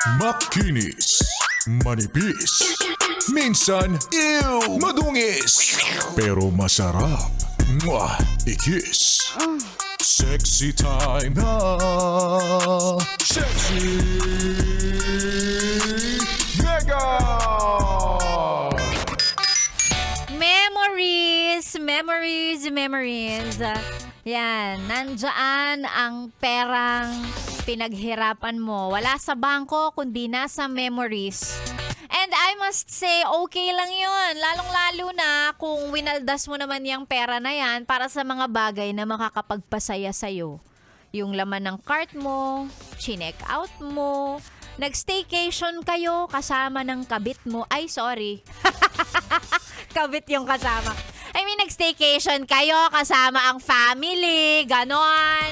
Makinis, manipis, minsan, madungis, pero masarap. Mwah! Ikis. Sexy time na. Sexy Mega! Memories. Yan, nandyan ang perang pinaghirapan mo. Wala sa bangko, kundi nasa memories. And I must say, okay lang yun. Lalong-lalo na kung winaldas mo naman yung pera na yan para sa mga bagay na makakapagpasaya sa'yo. Yung laman ng cart mo, chinek out mo, nag-staycation kayo kasama ng kabit mo. Ay, sorry. Kabit yung kasama. I mean, nag-staycation kayo kasama ang family, ganon.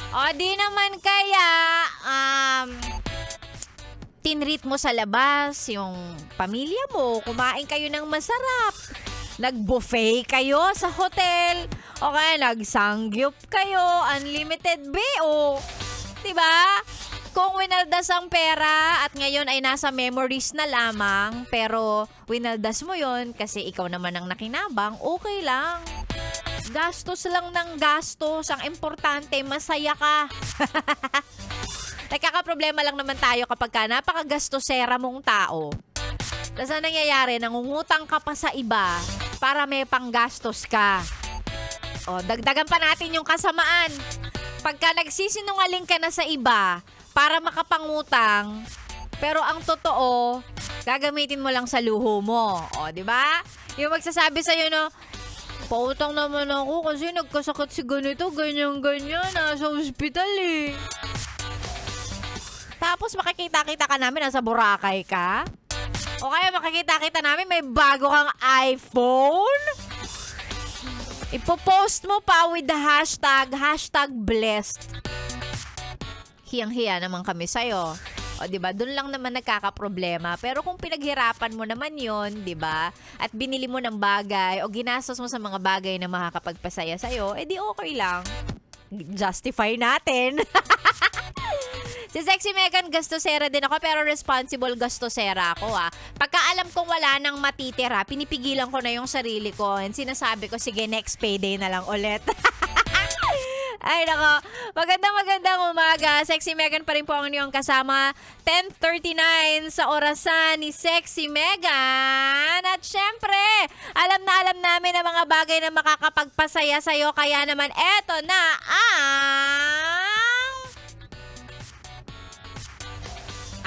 O di naman kaya, tinreat mo sa labas yung pamilya mo, kumain kayo ng masarap, nag-buffet kayo sa hotel, o kaya nag-sangyup kayo, unlimited BO. Diba? Kung winaldas ang pera at ngayon ay nasa memories na lamang, pero winaldas mo yon kasi ikaw naman ang nakinabang, okay lang. Gastos lang ng gastos. Ang importante, masaya ka. Nagkakaproblema lang naman tayo kapag ka napakagastosera mong tao. Tapos ang nangyayari, nangungutang ka pa sa iba para may panggastos ka. O, dagdagan pa natin yung kasamaan. Pagka nagsisinungaling ka na sa iba para makapangutang, pero ang totoo, gagamitin mo lang sa luho mo. O, di ba? Yung magsasabi sa'yo, no, pautang naman ako kasi nagkasakit si ganito, ganyan-ganyan, nasa ospital eh. Tapos makikita-kita ka namin, nasa Boracay ka. O kaya makikita-kita namin, may bago kang iPhone. Ipopost mo pa with the hashtag blessed. Hiyang-hiya naman kami sa'yo. O, diba? Doon lang naman nagkakaproblema. Pero kung pinaghirapan mo naman yon, diba? At binili mo ng bagay o ginastos mo sa mga bagay na makakapagpasaya sa'yo, edi okay lang. Justify natin. Si Sexy Megan, gastosera din ako, pero responsible gastosera ako, ah. Pagka alam kong wala nang matitira, pinipigilan ko na yung sarili ko and sinasabi ko, sige, next payday na lang ulit. Ay, nako. Magandang umaga. Sexy Megan pa rin po ang inyong kasama. 10:39 sa orasan ni Sexy Megan. At syempre, alam namin ang mga bagay na makakapagpasaya sa'yo. Kaya naman, eto na ang...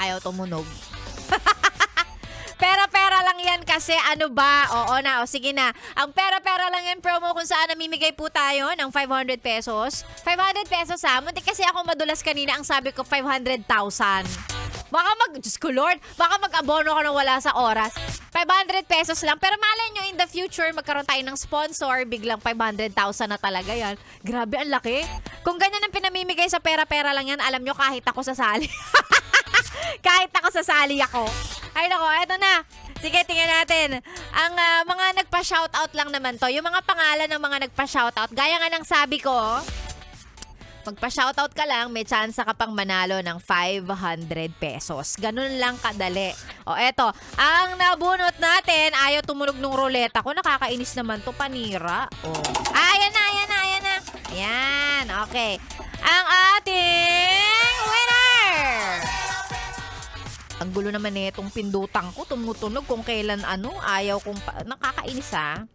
Ayaw tumunog. Pera-pera lang yan kasi ano ba? Oo na, o sige na. Ang pera-pera lang yan promo kung saan namimigay po tayo ng 500 pesos. 500 pesos ha? Munti kasi ako madulas kanina, ang sabi ko 500,000. Diyos ko Lord, baka mag-abono ka na wala sa oras. 500 pesos lang. Pero malay nyo, in the future, magkaroon tayo ng sponsor, biglang 500,000 na talaga yan. Grabe, ang laki. Kung ganyan ang pinamimigay sa pera-pera lang yan, alam nyo, kahit ako sasali. Kahit ako sasali ako. Ay nako, eto na. Sige, tingnan natin. Ang mga nagpa-shoutout lang naman to. Yung mga pangalan ng mga nagpa-shoutout. Gaya nga ng sabi ko, magpa-shoutout ka lang, may chance ka pang manalo ng 500 pesos. Ganun lang kadali. O eto, ang nabunot natin, ayaw tumunog ng ruleta ko. Nakakainis naman to, panira. O. Ayan na. Ayan, okay. Ang ating winner! Ang gulo naman itong pindutan ko, tumutunog kung kailan ayaw kong nakakainis ha.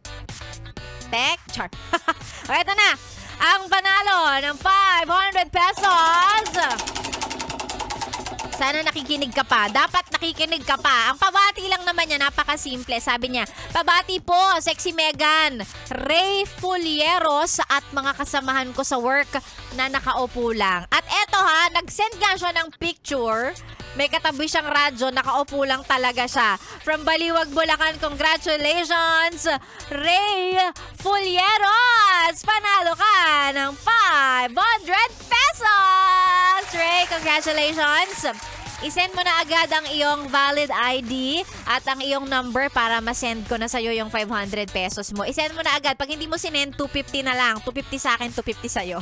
Char. O, eto na. Ang panalo ng 500 pesos. Sana nakikinig ka pa. Dapat nakikinig ka pa. Ang pabati lang naman niya, napakasimple. Sabi niya, pabati po, Sexy Megan, Ray Fulleros at mga kasamahan ko sa work na nakaupo lang. At eto ha, nag-send nga siya ng picture. May katabi siyang radyo, nakaupo lang talaga siya. From Baliwag, Bulacan, congratulations, Ray Fulleros! Panalo ka ng 500 pesos! Ray, congratulations! I-send mo na agad ang iyong valid ID at ang iyong number para ma-send ko na sa'yo yung 500 pesos mo. I-send mo na agad. Pag hindi mo sinend, 250 na lang. 250 sa akin, 250 sa'yo.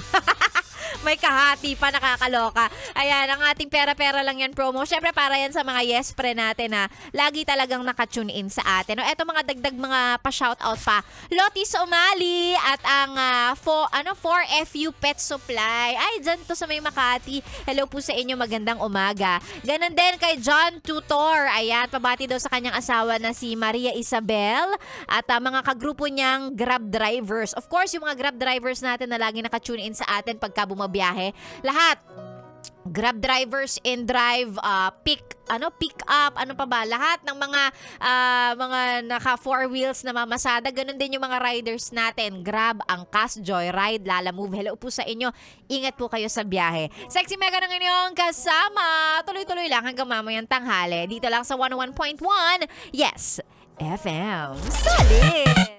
May kahati pa, nakakaloka. Ayan, ang ating pera-pera lang yan promo. Syempre, para yan sa mga yes pre natin na lagi talagang nakatune in sa atin. No, eto mga dagdag mga pa-shoutout pa. Lotis Umali at ang 4FU Pet Supply. Ay, dyan to sa may Makati. Hello po sa inyo, magandang umaga. Ganon din kay John Tutor. Ayan, pabati daw sa kanyang asawa na si Maria Isabel at mga kagrupo niyang Grab drivers. Of course, yung mga Grab drivers natin na lagi nakatune in sa atin pagka bumabiyahe. Lahat. Grab drivers, in-drive, pick up, ano pa ba? Lahat ng mga naka four wheels na mamasada. Ganun din yung mga riders natin. Grab, Angkas, Joyride, Lalamove. Hello po sa inyo. Ingat po kayo sa biyahe. Sexy Mega ng inyong kasama. Tuloy-tuloy lang hanggang mamayang tanghali. Dito lang sa 101.1. Yes, FM. Solid!